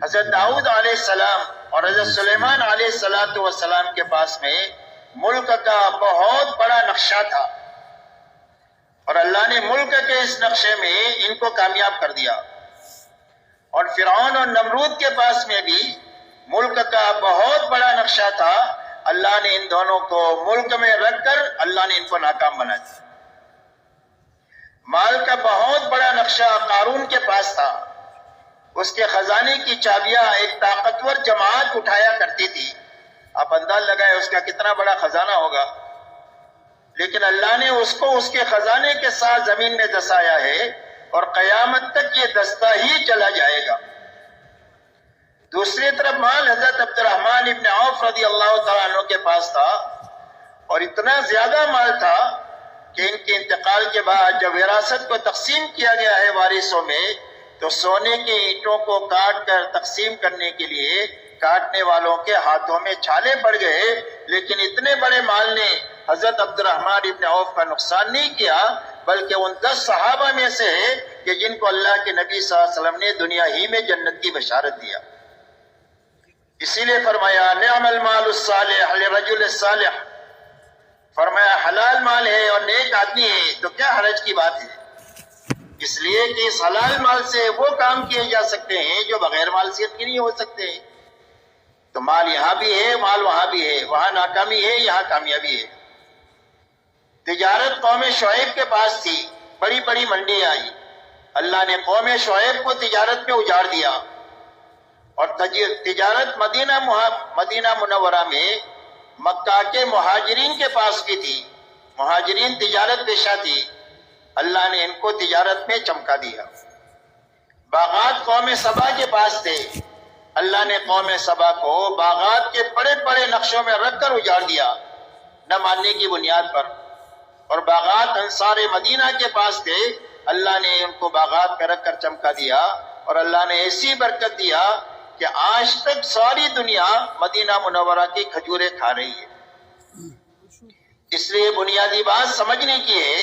حضرت داؤد علیہ السلام اور حضرت سلیمان علیہ السلام کے پاس میں ملک کا بہت بڑا نقشہ تھا، اور اللہ نے ملک کے اس نقشے میں ان کو کامیاب کر دیا۔ اور فرعون اور نمرود کے پاس میں بھی ملک کا بہت بڑا نقشہ تھا، اللہ نے ان دونوں کو ملک میں رکھ کر اللہ نے ان کو ناکام بنا دیا۔ مال کا بہت بڑا نقشہ قارون کے پاس تھا، اس کے خزانے کی چابیاں ایک طاقتور جماعت اٹھایا کرتی تھی۔ آپ انداز لگائے اس کا کتنا بڑا خزانہ ہوگا، لیکن اللہ نے اس کو اس کے خزانے کے ساتھ زمین میں دسایا ہے، اور قیامت تک یہ دستہ ہی چلا جائے گا۔ دوسری طرف مال حضرت عبد الرحمن ابن عوف رضی اللہ تعالیٰ عنہ کے پاس تھا، اور اتنا زیادہ مال تھا کہ ان کے انتقال کے بعد جب وراثت کو تقسیم کیا گیا ہے وارثوں میں، تو سونے کی اینٹوں کو کاٹ کر تقسیم کرنے کے لیے کاٹنے والوں کے ہاتھوں میں چھالے پڑ گئے، لیکن اتنے بڑے مال نے حضرت عبد الرحمن ابن عوف کا نقصان نہیں کیا، بلکہ ان 10 صحابہ میں سے ہے کہ جن کو اللہ کے نبی صلی اللہ علیہ وسلم نے دنیا ہی میں جنت کی بشارت دیا۔ اسی لیے فرمایا نعم المال الصالح للرجل الصالح، فرمایا حلال مال ہے اور نیک آدمی ہے تو کیا حرج کی بات ہے، اس لیے کہ اس حلال مال سے وہ کام کیے جا سکتے ہیں جو بغیر مالکیت کے نہیں ہو سکتے۔ تو مال یہاں بھی ہے، مال وہاں بھی ہے، وہاں ناکامی ہے، یہاں کامیابی ہے۔ تجارت قوم شعیب کے پاس تھی، بڑی بڑی منڈی آئی، اللہ نے قوم شعیب کو تجارت میں اجاڑ دیا، اور تجارت مدینہ منورہ میں مکہ کے مہاجرین کے پاس بھی تھی، مہاجرین تجارت پیشہ تھی، اللہ نے ان کو تجارت میں چمکا دیا۔ باغات قوم سبا کے پاس تھے، اللہ نے قوم سبا کو باغات کے بڑے بڑے نقشوں میں رکھ کر اجاڑ دیا، نہ ماننے کی بنیاد پر۔ اور باغات انصار مدینہ کے پاس تھے، اللہ نے ان کو باغات میں رکھ کر چمکا دیا، اور اللہ نے ایسی برکت دیا کہ آج تک ساری دنیا مدینہ منورہ کی کھجوریں کھا رہی ہے۔ اس لیے بنیادی بات سمجھنے کی ہے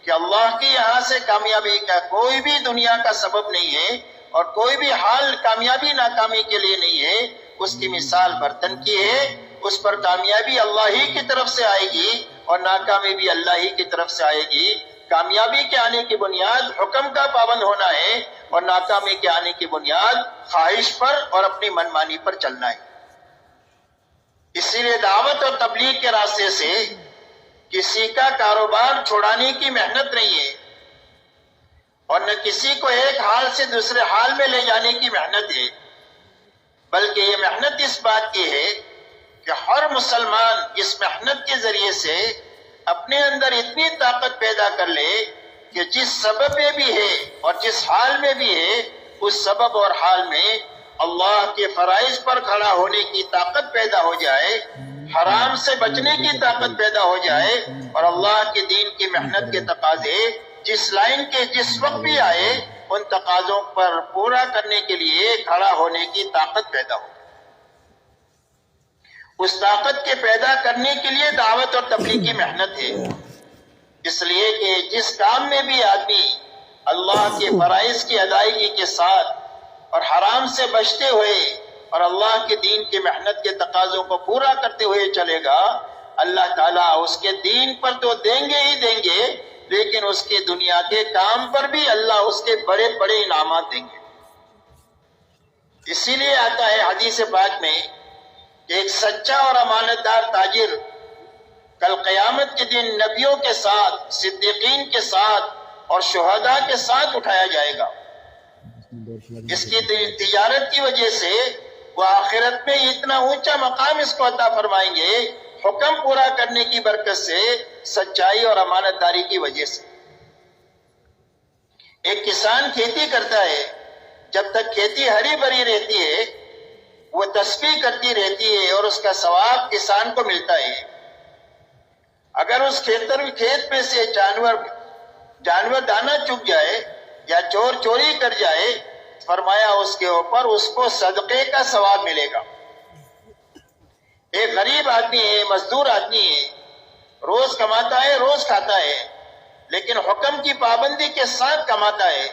کہ اللہ کی یہاں سے کامیابی کا کوئی بھی دنیا کا سبب نہیں ہے، اور کوئی بھی حال کامیابی ناکامی کے لیے نہیں ہے۔ اس کی مثال برتن کی ہے، اس پر کامیابی اللہ ہی کی طرف سے آئے گی، اور ناکامی بھی اللہ ہی کی طرف سے آئے گی۔ کامیابی کے آنے کی بنیاد حکم کا پابند ہونا ہے، اور ناکامی کے آنے کی بنیاد خواہش پر اور اپنی منمانی پر چلنا ہے۔ اسی لیے دعوت اور تبلیغ کے راستے سے کسی کا کاروبار چھوڑانے کی محنت نہیں ہے، اور نہ کسی کو ایک حال سے دوسرے حال میں لے جانے کی محنت ہے، بلکہ یہ محنت اس بات کی ہے کہ ہر مسلمان اس محنت کے ذریعے سے اپنے اندر اتنی طاقت پیدا کر لے کہ جس سبب میں بھی ہے اور جس حال میں بھی ہے، اس سبب اور حال میں اللہ کے فرائض پر کھڑا ہونے کی طاقت پیدا ہو جائے، حرام سے بچنے کی طاقت پیدا ہو جائے، اور اللہ کے دین کی محنت کے تقاضے جس لائن کے جس وقت بھی آئے ان تقاضوں پر پورا کرنے کے لیے کھڑا ہونے کی طاقت پیدا ہو۔ اس طاقت کے پیدا کرنے کے لیے دعوت اور تبلیغ کی محنت ہے، اس لیے کہ جس کام میں بھی آدمی اللہ کے فرائض کی ادائیگی کے ساتھ اور حرام سے بچتے ہوئے اور اللہ کے دین کی محنت کے تقاضوں کو پورا کرتے ہوئے چلے گا، اللہ تعالیٰ اس کے دین پر تو دیں گے ہی دیں گے، لیکن اس کے دنیا کے کام پر بھی اللہ اس کے بڑے بڑے انعامات دیں گے۔ اسی لیے آتا ہے حدیث پاک میں کہ ایک سچا اور امانت دار تاجر کل قیامت کے دن نبیوں کے ساتھ، صدیقین کے ساتھ اور شہداء کے ساتھ اٹھایا جائے گا۔ اس کی تجارت کی وجہ سے وہ آخرت میں اتنا اونچا مقام اس کو عطا فرمائیں گے، حکم پورا کرنے کی برکت سے، سچائی اور امانت داری کی وجہ سے۔ ایک کسان کھیتی کرتا ہے، جب تک کھیتی ہری بھری رہتی ہے وہ تسبیح کرتی رہتی ہے اور اس کا ثواب کسان کو ملتا ہے۔ اگر اس کھیت میں سے جانور دانا چگ جائے یا چور چوری کر جائے، فرمایا اس کے اوپر اس کو صدقے کا ثواب ملے گا۔ ایک غریب آدمی ہے، مزدور آدمی ہے، روز کماتا ہے، روز کھاتا ہے، لیکن حکم کی پابندی کے ساتھ کماتا ہے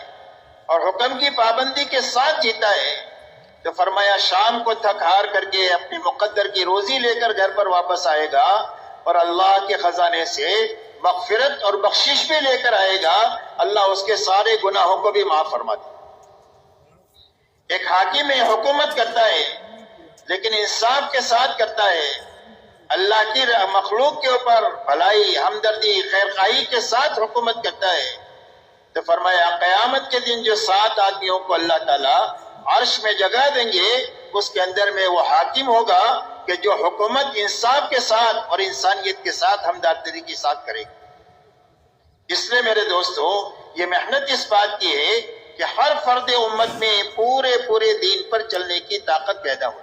اور حکم کی پابندی کے ساتھ جیتا ہے، تو فرمایا شام کو تھک ہار کر کے اپنے مقدر کی روزی لے کر گھر پر واپس آئے گا اور اللہ کے خزانے سے مغفرت اور بخشش بھی لے کر آئے گا، اللہ اس کے سارے گناہوں کو بھی معاف فرما دے۔ ایک حاکم حکومت کرتا ہے لیکن انصاف کے ساتھ کرتا ہے، اللہ کی مخلوق کے اوپر بھلائی، ہمدردی، خیرخواہی کے ساتھ حکومت کرتا ہے، تو فرمایا قیامت کے دن جو 7 آدمیوں کو اللہ تعالیٰ عرش میں جگہ دیں گے، اس کے اندر میں وہ حاکم ہوگا کہ جو حکومت انصاف کے ساتھ اور انسانیت کے ساتھ ہمدردی کے ساتھ کرے گی۔ اس لیے میرے دوستو یہ محنت اس بات کی ہے کہ ہر فرد امت میں پورے دین پر چلنے کی طاقت پیدا ہو۔